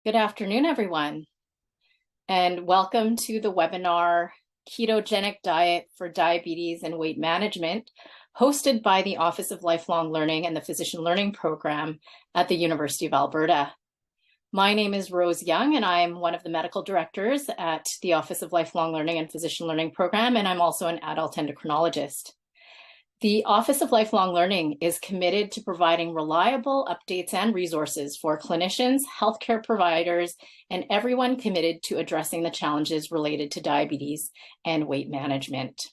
Good afternoon, everyone, and welcome to the webinar, Ketogenic Diet for Diabetes and Weight Management, hosted by the Office of Lifelong Learning and the Physician Learning Program at the University of Alberta. My name is Rose Yeung, and I'm one of the medical directors at the Office of Lifelong Learning and Physician Learning Program, and I'm also an adult endocrinologist. The Office of Lifelong Learning is committed to providing reliable updates and resources for clinicians, healthcare providers, and everyone committed to addressing the challenges related to diabetes and weight management.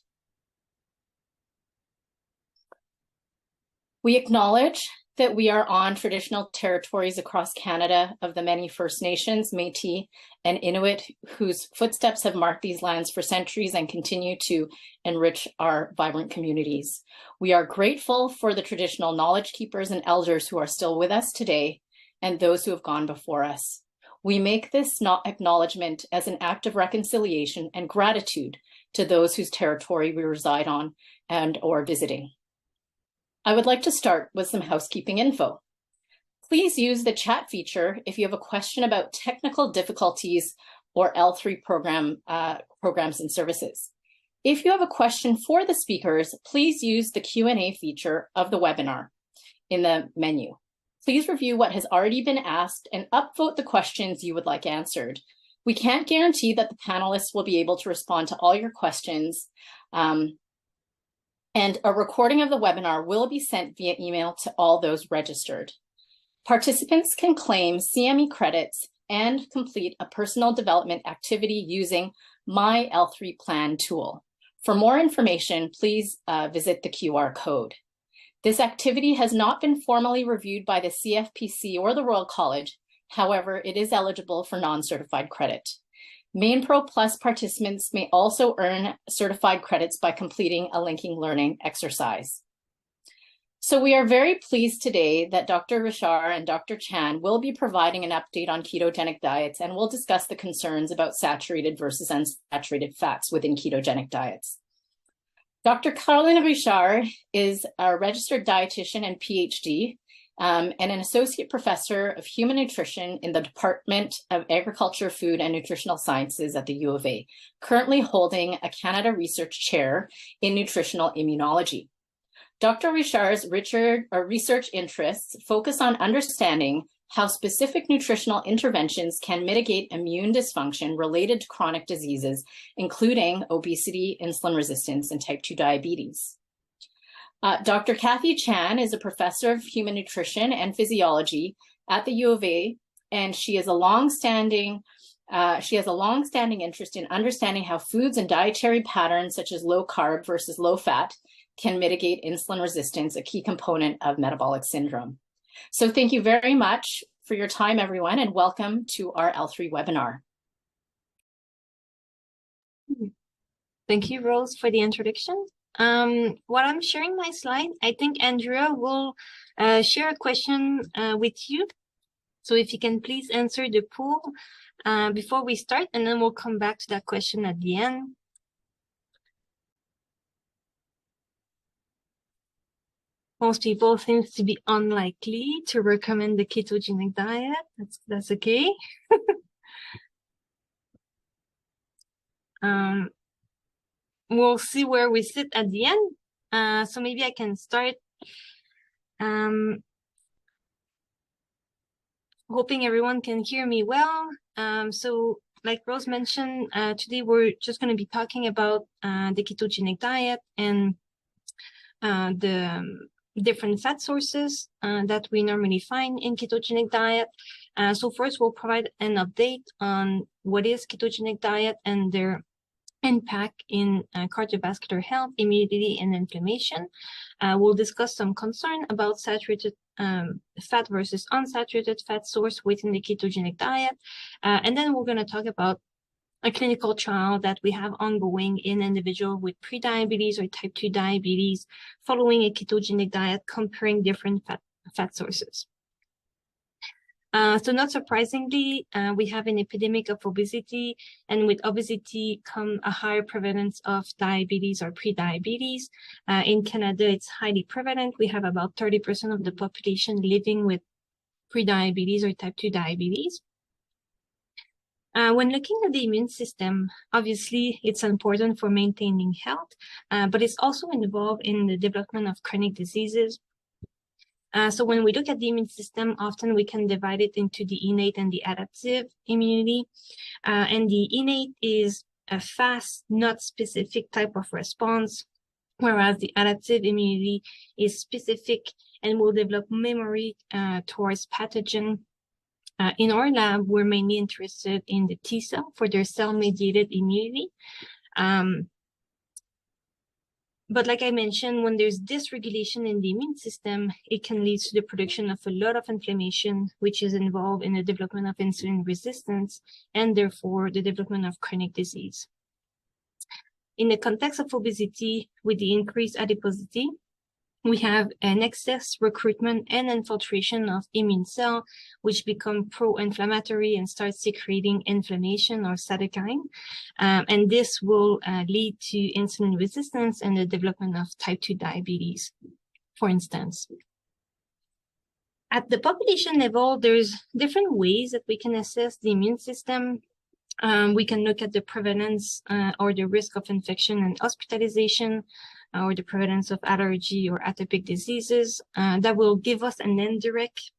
We acknowledge that we are on traditional territories across Canada of the many First Nations, Métis, and Inuit whose footsteps have marked these lands for centuries and continue to enrich our vibrant communities. We are grateful for the traditional knowledge keepers and elders who are still with us today and those who have gone before us. We make this acknowledgement as an act of reconciliation and gratitude to those whose territory we reside on and or visiting. I would like to start with some housekeeping info. Please use the chat feature if you have a question about technical difficulties or L3 programs and services. If you have a question for the speakers, please use the Q&A feature of the webinar in the menu. Please review what has already been asked and upvote the questions you would like answered. We can't guarantee that the panelists will be able to respond to all your questions, and a recording of the webinar will be sent via email to all those registered. Participants can claim CME credits and complete a personal development activity using My L3 Plan tool. For more information, please visit the QR code. This activity has not been formally reviewed by the CFPC or the Royal College. However, it is eligible for non-certified credit. MainPro Plus participants may also earn certified credits by completing a linking learning exercise. So we are very pleased today that Dr. Richard and Dr. Chan will be providing an update on ketogenic diets, and we'll discuss the concerns about saturated versus unsaturated fats within ketogenic diets. Dr. Caroline Richard is a registered dietitian and PhD, and an associate professor of human nutrition in the Department of Agriculture, Food, and Nutritional Sciences at the U of A, currently holding a Canada Research Chair in Nutritional Immunology. Dr. Richard's research interests focus on understanding how specific nutritional interventions can mitigate immune dysfunction related to chronic diseases, including obesity, insulin resistance, and type 2 diabetes. Dr. Cathy Chan is a professor of human nutrition and physiology at the U of A, and she has a long-standing interest in understanding how foods and dietary patterns such as low carb versus low fat can mitigate insulin resistance, a key component of metabolic syndrome. So thank you very much for your time, everyone, and welcome to our L3 webinar. Thank you, Rose, for the introduction. While I'm sharing my slide, I think Andrea will share a question with you. So if you can please answer the poll before we start, and then we'll come back to that question at the end. Most people seem to be unlikely to recommend the ketogenic diet. That's okay. We'll see where we sit at the end. So maybe I can start. Hoping everyone can hear me well. So like Rose mentioned, today we're just going to be talking about the ketogenic diet and the different fat sources that we normally find in ketogenic diet. So first we'll provide an update on what is ketogenic diet and their impact in cardiovascular health, immunity, and inflammation. We'll discuss some concern about saturated fat versus unsaturated fat source within the ketogenic diet. And then we're going to talk about a clinical trial that we have ongoing in individuals with prediabetes or type 2 diabetes following a ketogenic diet, comparing different fat sources. So not surprisingly, we have an epidemic of obesity, and with obesity come a higher prevalence of diabetes or prediabetes. In Canada, it's highly prevalent. We have about 30% of the population living with prediabetes or type 2 diabetes. When looking at the immune system, obviously it's important for maintaining health, but it's also involved in the development of chronic diseases. So when we look at the immune system, often we can divide it into the innate and the adaptive immunity. And the innate is a fast, not specific type of response, whereas the adaptive immunity is specific and will develop memory towards pathogen. In our lab, we're mainly interested in the T cell for their cell-mediated immunity. But like I mentioned, when there's dysregulation in the immune system, it can lead to the production of a lot of inflammation, which is involved in the development of insulin resistance and therefore the development of chronic disease. In the context of obesity, with the increased adiposity, we have an excess recruitment and infiltration of immune cell, which become pro-inflammatory and start secreting inflammation or cytokine. And this will lead to insulin resistance and the development of type 2 diabetes, for instance. At the population level, there's different ways that we can assess the immune system. We can look at the prevalence or the risk of infection and hospitalization, or the prevalence of allergy or atopic diseases. That will give us an indirect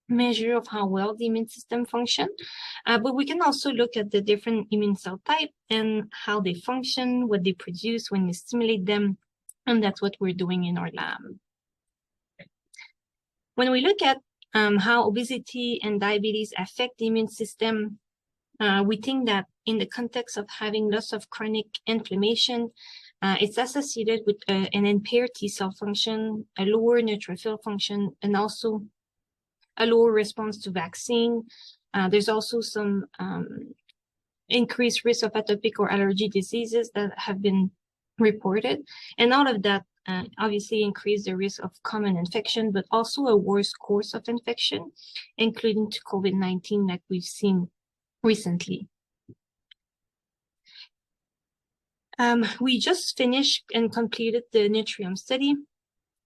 measure of how well the immune system function. But we can also look at the different immune cell type and how they function, what they produce when we stimulate them. And that's what we're doing in our lab. When we look at how obesity and diabetes affect the immune system, we think that in the context of having lots of chronic inflammation, it's associated with an impaired T cell function, a lower neutrophil function, and also a lower response to vaccine. There's also some increased risk of atopic or allergy diseases that have been reported. And all of that obviously increase the risk of common infection, but also a worse course of infection, including to COVID-19 like we've seen recently. We just finished and completed the Nutrium study.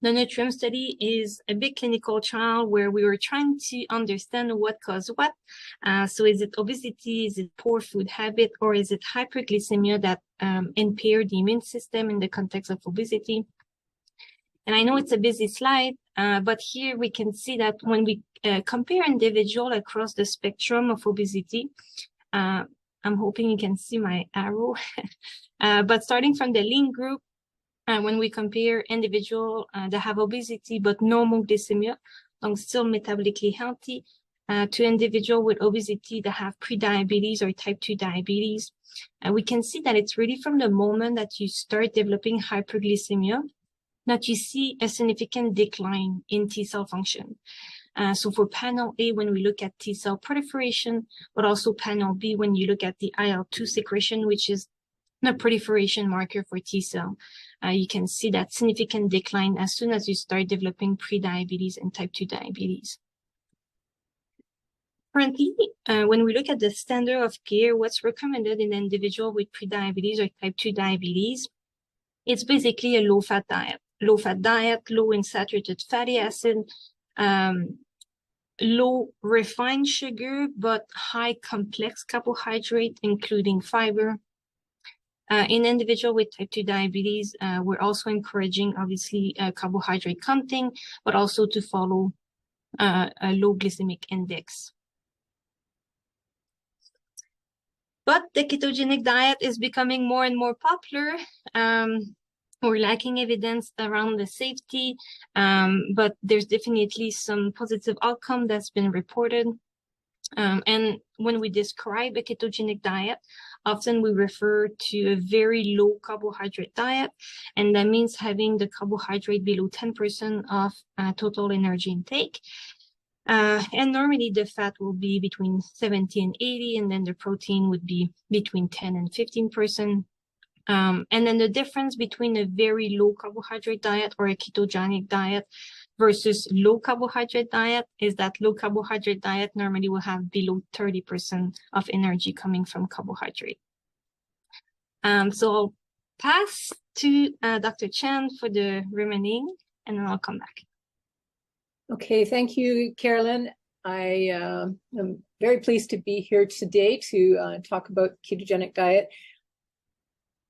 The Nutrium study is a big clinical trial where we were trying to understand what caused what. So is it obesity, is it poor food habit, or is it hyperglycemia that impair the immune system in the context of obesity? And I know it's a busy slide, but here we can see that when we compare individuals across the spectrum of obesity, I'm hoping you can see my arrow. But starting from the lean group, when we compare individuals that have obesity but normal glycemia, donc still metabolically healthy, to individuals with obesity that have prediabetes or type 2 diabetes, we can see that it's really from the moment that you start developing hyperglycemia that you see a significant decline in T cell function. So for panel A, when we look at T cell proliferation, but also panel B, when you look at the IL-2 secretion, which is the proliferation marker for T cell, you can see that significant decline as soon as you start developing prediabetes and type 2 diabetes. Currently, when we look at the standard of care, what's recommended in an individual with prediabetes or type 2 diabetes, it's basically a low-fat diet. Low-fat diet, low in saturated fatty acid, low refined sugar, but high complex carbohydrate, including fiber. In individuals with type 2 diabetes, we're also encouraging, obviously, carbohydrate counting, but also to follow a low glycemic index. But the ketogenic diet is becoming more and more popular. We're lacking evidence around the safety, but there's definitely some positive outcome that's been reported. And when we describe a ketogenic diet, often we refer to a very low carbohydrate diet, and that means having the carbohydrate below 10% of total energy intake. And normally the fat will be between 70 and 80, and then the protein would be between 10 and 15%. And then the difference between a very low carbohydrate diet or a ketogenic diet versus low carbohydrate diet is that low carbohydrate diet normally will have below 30% of energy coming from carbohydrate. So I'll pass to Dr. Chen for the remaining, and then I'll come back. Okay, thank you, Carolyn. I am very pleased to be here today to talk about ketogenic diet.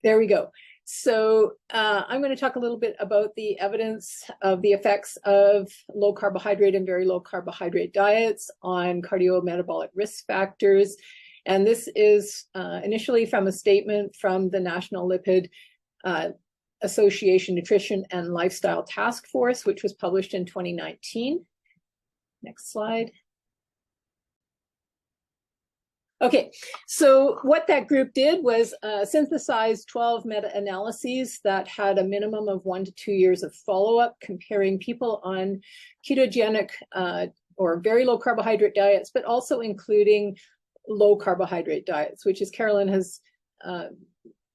There we go. So I'm going to talk a little bit about the evidence of the effects of low carbohydrate and very low carbohydrate diets on cardiometabolic risk factors. And this is initially from a statement from the National Lipid Association Nutrition and Lifestyle Task Force, which was published in 2019. Next slide. Okay, so what that group did was synthesize 12 meta-analyses that had a minimum of 1 to 2 years of follow-up comparing people on ketogenic or very low carbohydrate diets, but also including low carbohydrate diets, which, as Carolyn has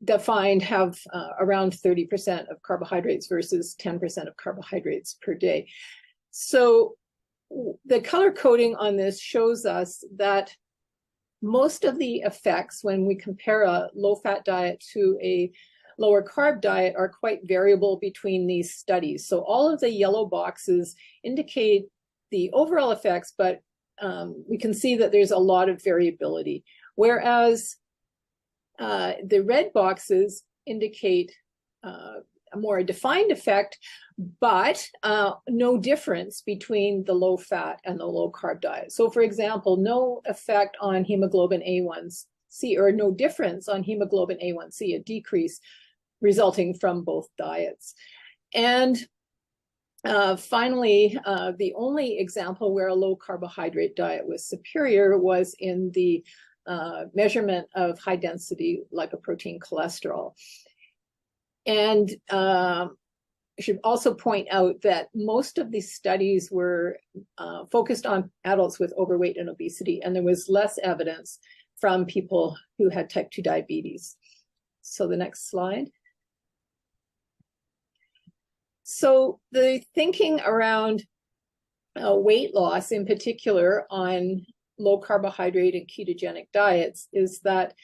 defined, have around 30% of carbohydrates versus 10% of carbohydrates per day. So the color coding on this shows us that most of the effects when we compare a low-fat diet to a lower carb diet are quite variable between these studies. So all of the yellow boxes indicate the overall effects, but we can see that there's a lot of variability. Whereas the red boxes indicate a more defined effect, but no difference between the low fat and the low carb diet. So for example, no effect on hemoglobin A1C, or no difference on hemoglobin A1C, a decrease resulting from both diets. And finally, the only example where a low carbohydrate diet was superior was in the measurement of high density lipoprotein cholesterol. And I should also point out that most of these studies were focused on adults with overweight and obesity, and there was less evidence from people who had type 2 diabetes. So the next slide. So the thinking around weight loss, in particular on low carbohydrate and ketogenic diets, is that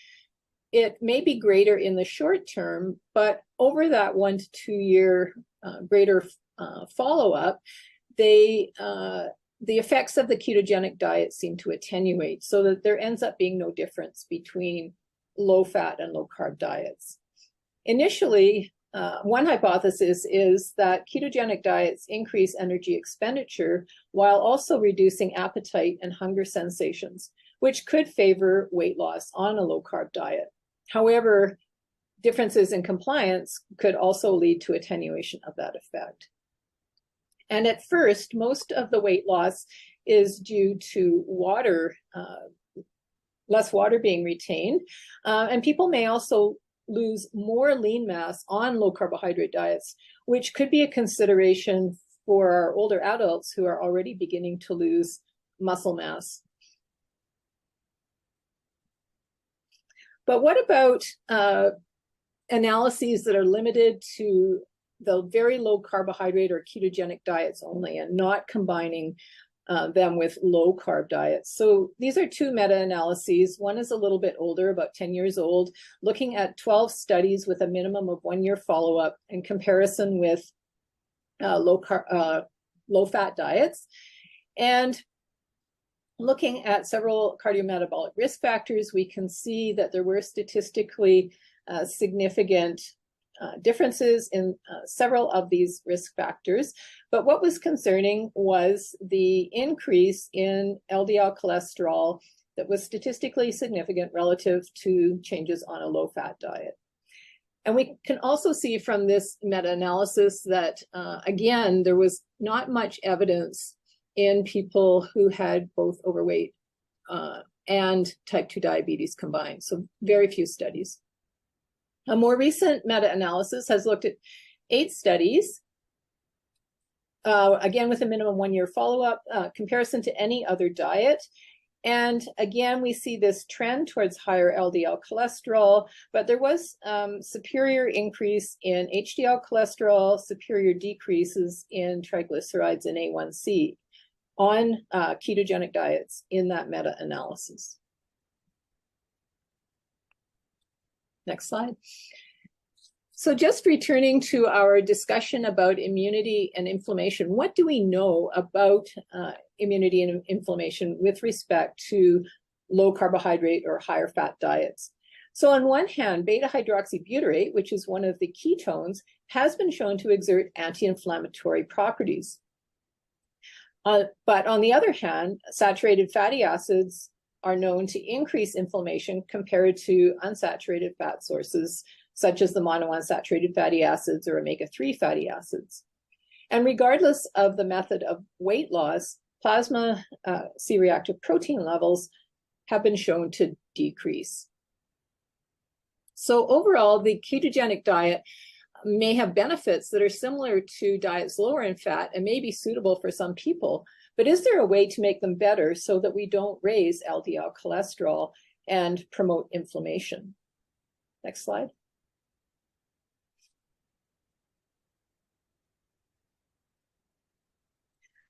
it may be greater in the short term, but over that 1 to 2 year greater follow-up, the effects of the ketogenic diet seem to attenuate, so that there ends up being no difference between low-fat and low-carb diets. Initially, one hypothesis is that ketogenic diets increase energy expenditure while also reducing appetite and hunger sensations, which could favor weight loss on a low-carb diet. However, differences in compliance could also lead to attenuation of that effect. And at first, most of the weight loss is due to water, less water being retained. And people may also lose more lean mass on low carbohydrate diets, which could be a consideration for our older adults who are already beginning to lose muscle mass. But what about analyses that are limited to the very low carbohydrate or ketogenic diets only and not combining them with low carb diets? So these are two meta-analyses. One is a little bit older, about 10 years old, looking at 12 studies with a minimum of 1 year follow-up in comparison with low-fat diets. And looking at several cardiometabolic risk factors, we can see that there were statistically significant differences in several of these risk factors. But what was concerning was the increase in LDL cholesterol that was statistically significant relative to changes on a low-fat diet. And we can also see from this meta-analysis that, again, there was not much evidence in people who had both overweight and type 2 diabetes combined, so very few studies. A more recent meta-analysis has looked at 8 studies, again with a minimum 1 year follow-up, comparison to any other diet. And again, we see this trend towards higher LDL cholesterol, but there was superior increase in HDL cholesterol, superior decreases in triglycerides and A1C on ketogenic diets in that meta-analysis. Next slide. So just returning to our discussion about immunity and inflammation, what do we know about immunity and inflammation with respect to low carbohydrate or higher fat diets? So on one hand, beta hydroxybutyrate, which is one of the ketones, has been shown to exert anti-inflammatory properties. But on the other hand, saturated fatty acids are known to increase inflammation compared to unsaturated fat sources, such as the monounsaturated fatty acids or omega-3 fatty acids. And regardless of the method of weight loss, plasma C-reactive protein levels have been shown to decrease. So overall, the ketogenic diet may have benefits that are similar to diets lower in fat and may be suitable for some people, but is there a way to make them better so that we don't raise LDL cholesterol and promote inflammation? Next slide.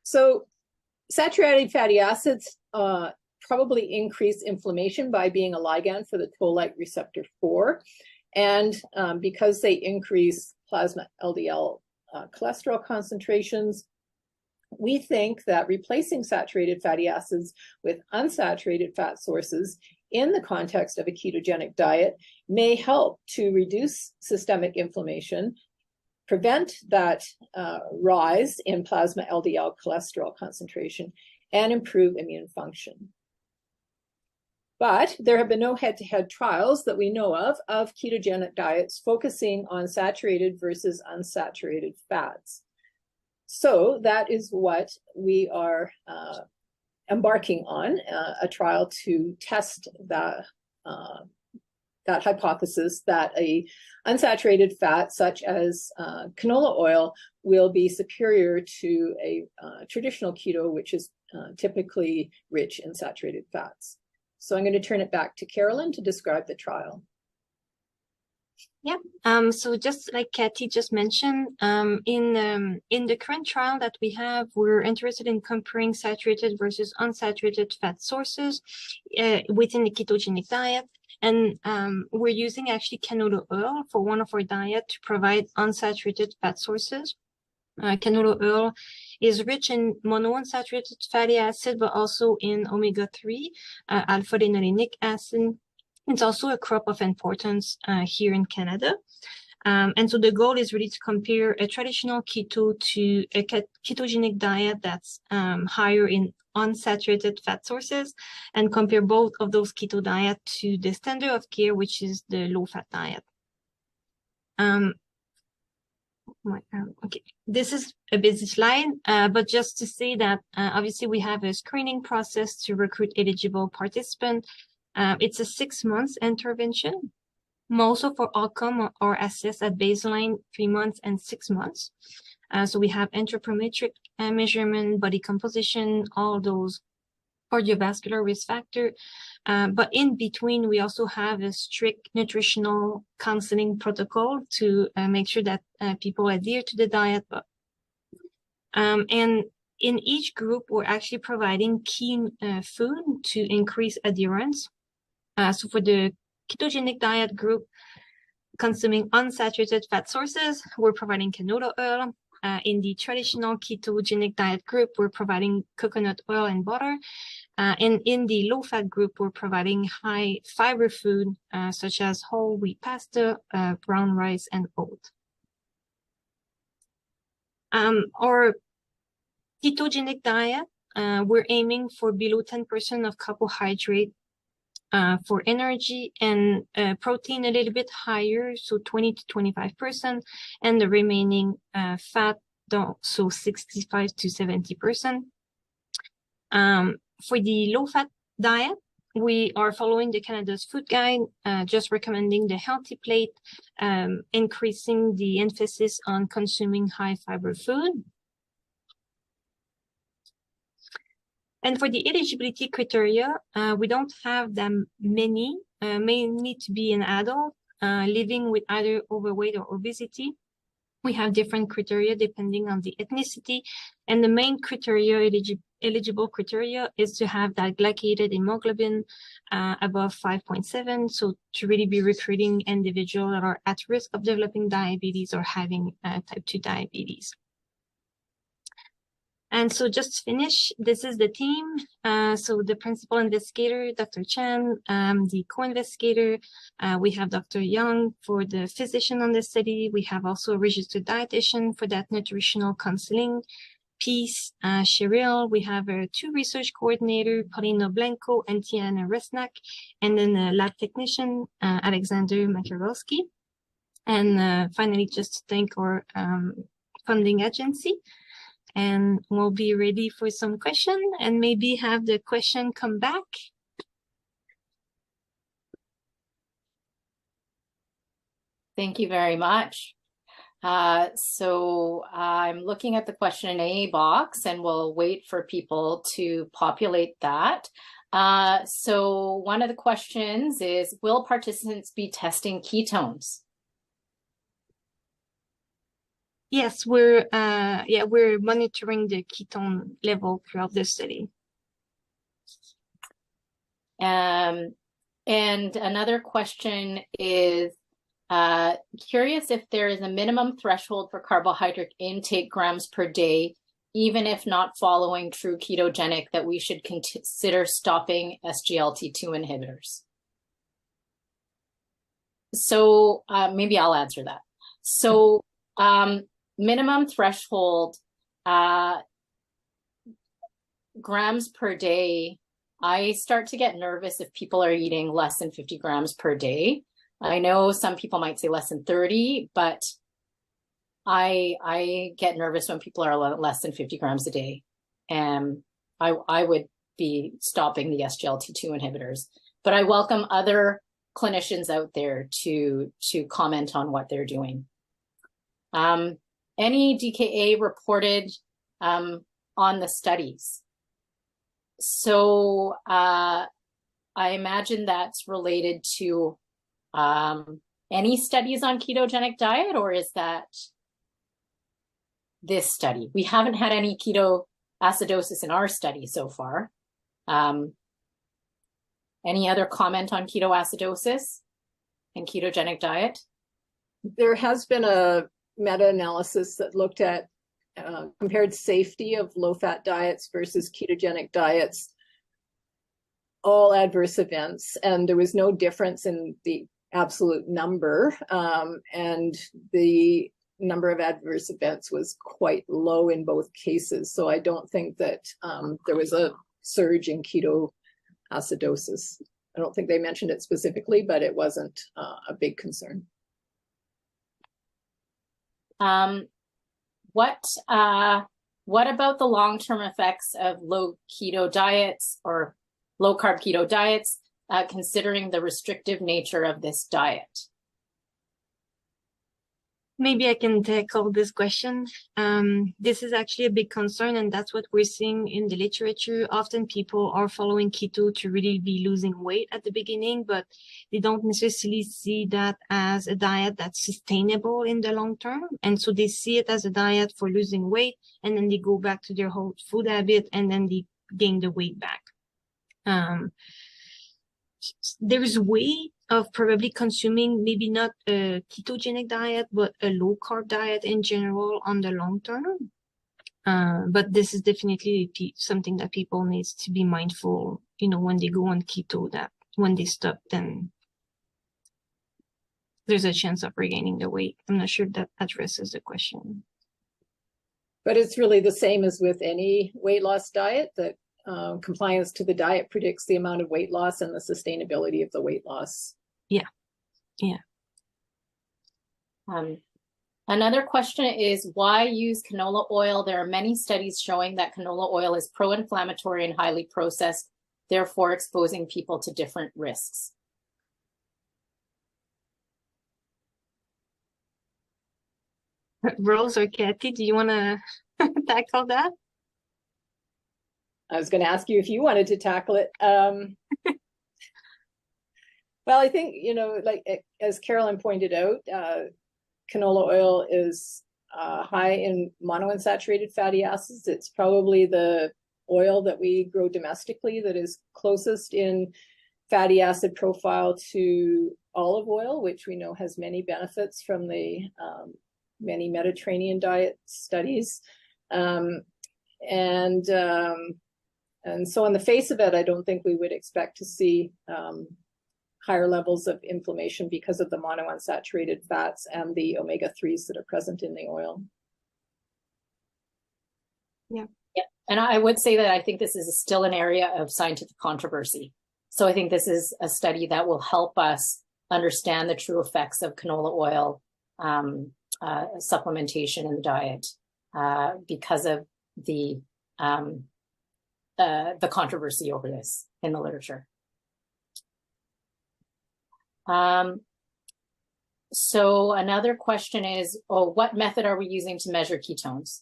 So saturated fatty acids probably increase inflammation by being a ligand for the toll-like receptor 4. And because they increase plasma LDL cholesterol concentrations, we think that replacing saturated fatty acids with unsaturated fat sources in the context of a ketogenic diet may help to reduce systemic inflammation, prevent that rise in plasma LDL cholesterol concentration, and improve immune function. But there have been no head-to-head trials that we know of ketogenic diets focusing on saturated versus unsaturated fats. So that is what we are embarking on, a trial to test that hypothesis that a unsaturated fat such as canola oil will be superior to a traditional keto, which is typically rich in saturated fats. So I'm going to turn it back to Carolyn to describe the trial. Yeah, so just like Cathy just mentioned, in the current trial that we have, we're interested in comparing saturated versus unsaturated fat sources within the ketogenic diet. And we're using actually canola oil for one of our diet to provide unsaturated fat sources. Canola oil is rich in monounsaturated fatty acid, but also in omega-3, alpha-linolenic acid. It's also a crop of importance here in Canada. And so the goal is really to compare a traditional keto to a ketogenic diet that's higher in unsaturated fat sources, and compare both of those keto diet to the standard of care, which is the low-fat diet. Okay, this is a busy slide, but just to say that obviously we have a screening process to recruit eligible participants. It's a 6 months intervention. Most of our outcomes are assessed at baseline, 3 months and 6 months. So we have anthropometric measurement, body composition, all those cardiovascular risk factor. But in between, we also have a strict nutritional counseling protocol to make sure that people adhere to the diet. And in each group, we're actually providing key food to increase adherence. So for the ketogenic diet group, consuming unsaturated fat sources, we're providing canola oil. In the traditional ketogenic diet group, we're providing coconut oil and butter. And in the low-fat group, we're providing high fiber food, such as whole wheat pasta, brown rice, and oat. Our ketogenic diet, we're aiming for below 10% of carbohydrate for energy, and protein a little bit higher, so 20 to 25%, and the remaining fat, so 65 to 70%. For the low-fat diet, we are following the Canada's food guide, just recommending the healthy plate, increasing the emphasis on consuming high-fiber food. And for the eligibility criteria, we don't have them many, may need to be an adult, living with either overweight or obesity. We have different criteria depending on the ethnicity, and the main criteria eligible criteria is to have that glycated hemoglobin above 5.7. So to really be recruiting individuals that are at risk of developing diabetes or having type 2 diabetes. And so just to finish, this is the team. So the principal investigator, Dr. Chen, the co-investigator, we have Dr. Yeung for the physician on the study. We have also a registered dietitian for that nutritional counseling piece, Cheryl. We have our 2 research coordinator, Paulina Blanco and Tiana Resnak, and then a lab technician, Alexander Makarowski. And finally, just to thank our funding agency. And we'll be ready for some question and maybe have the question come back. Thank you very much. So I'm looking at the question and A box, and we'll wait for people to populate that. So one of the questions is, will participants be testing ketones? Yes, we're monitoring the ketone level throughout the study. And another question is, curious if there is a minimum threshold for carbohydrate intake grams per day, even if not following true ketogenic, that we should consider stopping SGLT2 inhibitors. So maybe I'll answer that. So minimum threshold grams per day, I start to get nervous if people are eating less than 50 grams per day. I know some people might say less than 30, but I get nervous when people are less than 50 grams a day. And I would be stopping the SGLT2 inhibitors. But I welcome other clinicians out there to comment on what they're doing. Any DKA reported on the studies? So I imagine that's related to any studies on ketogenic diet, or is that this study? We haven't had any ketoacidosis in our study so far. Any other comment on ketoacidosis and ketogenic diet? There has been a meta-analysis that looked at compared safety of low-fat diets versus ketogenic diets, all adverse events, and there was no difference in the absolute number, and the number of adverse events was quite low in both cases. So I don't think that there was a surge in ketoacidosis. I don't think they mentioned it specifically, but it wasn't a big concern. What about the long-term effects of low keto diets or low carb keto diets, considering the restrictive nature of this diet? Maybe I can tackle this question. This is actually a big concern, and that's what we're seeing in the literature. Often people are following keto to really be losing weight at the beginning, but they don't necessarily see that as a diet that's sustainable in the long term. And so they see it as a diet for losing weight, and then they go back to their whole food habit, and then they gain the weight back. There's a way of probably consuming maybe not a ketogenic diet, but a low carb diet in general on the long term. But this is definitely something that people need to be mindful, when they go on keto, that when they stop, then there's a chance of regaining the weight. I'm not sure if that addresses the question. But it's really the same as with any weight loss diet, that compliance to the diet predicts the amount of weight loss and the sustainability of the weight loss. Yeah. Another question is, why use canola oil? There are many studies showing that canola oil is pro-inflammatory and highly processed, therefore exposing people to different risks. Rose or Cathy, do you want to tackle that? I was going to ask you if you wanted to tackle it. Well, I think, like as Carolyn pointed out, canola oil is high in monounsaturated fatty acids. It's probably the oil that we grow domestically that is closest in fatty acid profile to olive oil, which we know has many benefits from the many Mediterranean diet studies. And so on the face of it, I don't think we would expect to see higher levels of inflammation because of the monounsaturated fats and the omega-3s that are present in the oil. Yeah. Yeah. And I would say that I think this is still an area of scientific controversy. So I think this is a study that will help us understand the true effects of canola oil supplementation in the diet because of the controversy over this in the literature. So another question is, what method are we using to measure ketones?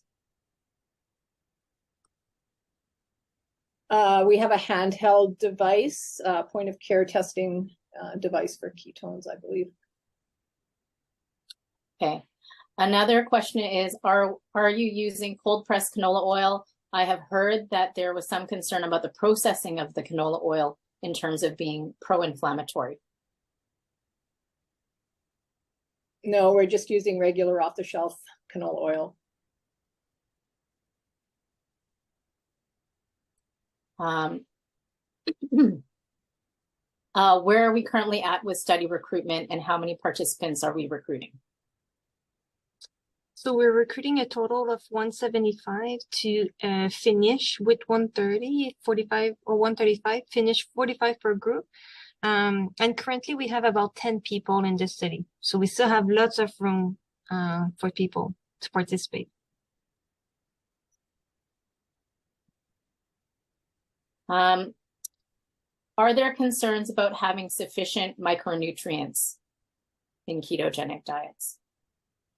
We have a handheld device, point of care testing device for ketones, I believe. Okay. Another question is, are you using cold pressed canola oil? I have heard that there was some concern about the processing of the canola oil in terms of being pro-inflammatory. No, we're just using regular off-the-shelf canola oil. Where are we currently at with study recruitment, and how many participants are we recruiting? So we're recruiting a total of 175 to finish with 130, 45 or 135, finish 45 per group. And currently we have about 10 people in this study. So we still have lots of room for people to participate. Are there concerns about having sufficient micronutrients in ketogenic diets?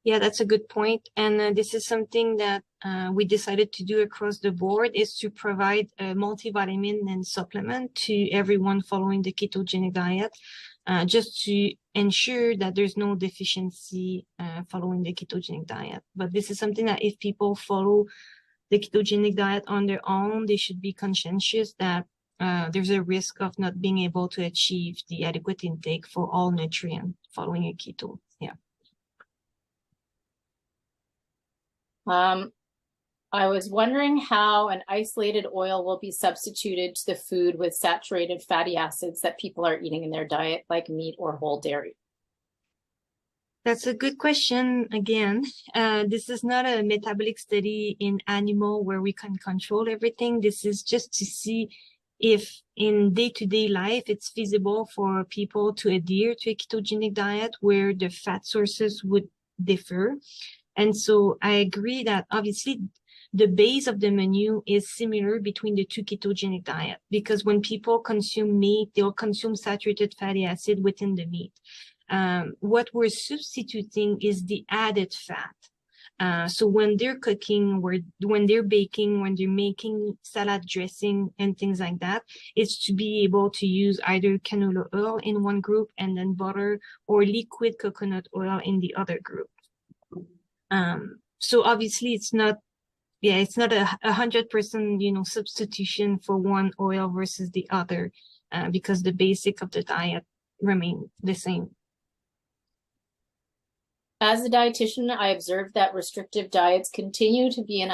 Yeah, that's a good point. And this is something that we decided to do across the board, is to provide a multivitamin and supplement to everyone following the ketogenic diet, just to ensure that there's no deficiency following the ketogenic diet. But this is something that if people follow the ketogenic diet on their own, they should be conscientious that there's a risk of not being able to achieve the adequate intake for all nutrients following a keto. Yeah. I was wondering how an isolated oil will be substituted to the food with saturated fatty acids that people are eating in their diet, like meat or whole dairy. That's a good question. Again, this is not a metabolic study in animal where we can control everything. This is just to see if in day-to-day life it's feasible for people to adhere to a ketogenic diet where the fat sources would differ. And so I agree that obviously the base of the menu is similar between the two ketogenic diets, because when people consume meat, they'll consume saturated fatty acid within the meat. What we're substituting is the added fat. So when they're cooking, when they're baking, when they're making salad dressing and things like that, it's to be able to use either canola oil in one group and then butter, or liquid coconut oil in the other group. So obviously it's not a 100%, substitution for one oil versus the other, because the basic of the diet remain the same. As a dietitian, I observed that restrictive diets continue to be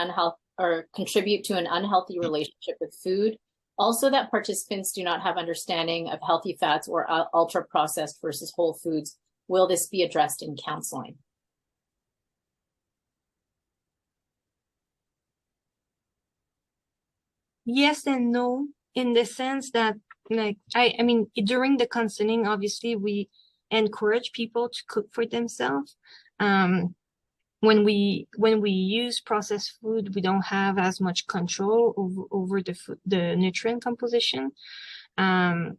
contribute to an unhealthy relationship with food. Also, that participants do not have understanding of healthy fats or ultra processed versus whole foods. Will this be addressed in counseling? Yes and no, in the sense that, I mean, during the counseling, obviously we encourage people to cook for themselves. When we use processed food, we don't have as much control over the nutrient composition. But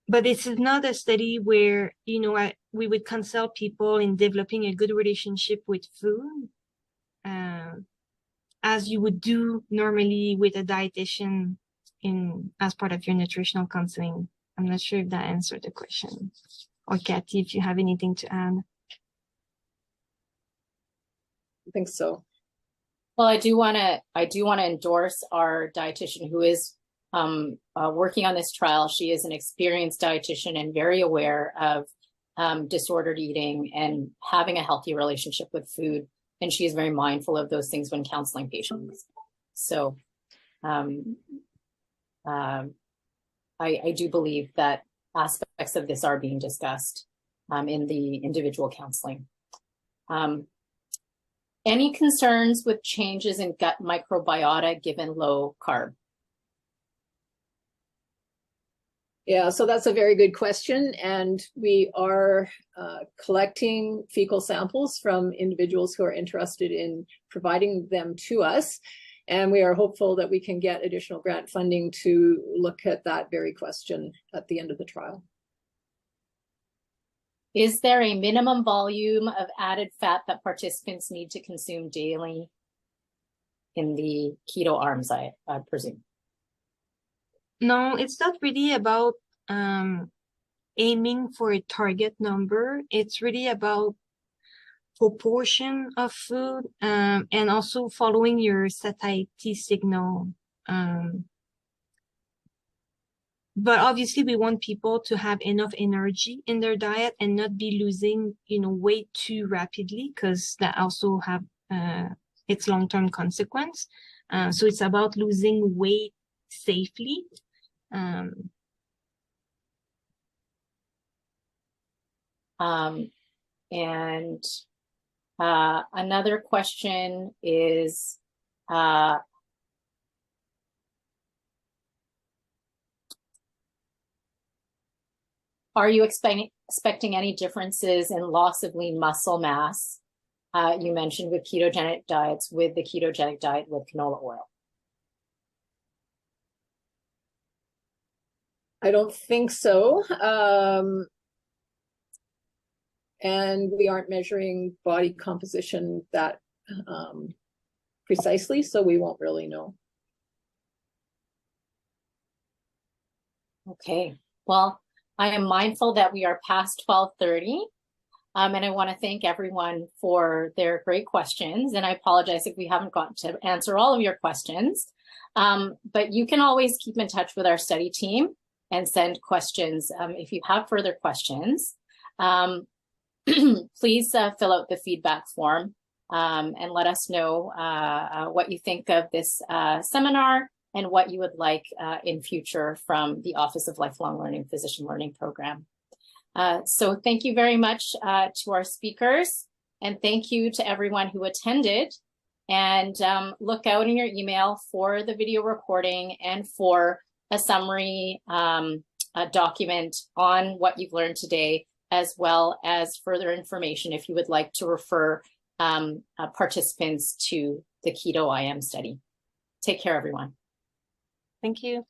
this is not a study where, we would counsel people in developing a good relationship with food, as you would do normally with a dietitian as part of your nutritional counseling. I'm not sure if that answered the question. Or Cathy, if you have anything to add. I think so. Well, I do want to endorse our dietitian who is working on this trial. She is an experienced dietitian and very aware of disordered eating and having a healthy relationship with food. And she is very mindful of those things when counseling patients. So I do believe that aspects of this are being discussed in the individual counseling. Any concerns with changes in gut microbiota given low carb? Yeah, so that's a very good question. And we are collecting fecal samples from individuals who are interested in providing them to us. And we are hopeful that we can get additional grant funding to look at that very question at the end of the trial. Is there a minimum volume of added fat that participants need to consume daily in the keto arms, I presume? No, it's not really about aiming for a target number. It's really about proportion of food and also following your satiety signal. But obviously we want people to have enough energy in their diet and not be losing, weight too rapidly, because that also have its long-term consequence. So it's about losing weight safely. And another question is, are you expecting any differences in loss of lean muscle mass? You mentioned with ketogenic diets, with the ketogenic diet with canola oil. I don't think so. And we aren't measuring body composition that precisely, so we won't really know. Okay, well, I am mindful that we are past 12:30, and I want to thank everyone for their great questions, and I apologize if we haven't gotten to answer all of your questions, but you can always keep in touch with our study team and send questions if you have further questions. Please fill out the feedback form and let us know what you think of this seminar and what you would like in future from the Office of Lifelong Learning Physician Learning Program. So thank you very much to our speakers, and thank you to everyone who attended. And look out in your email for the video recording and for a summary document on what you've learned today, as well as further information if you would like to refer participants to the Keto IM study. Take care, everyone. Thank you.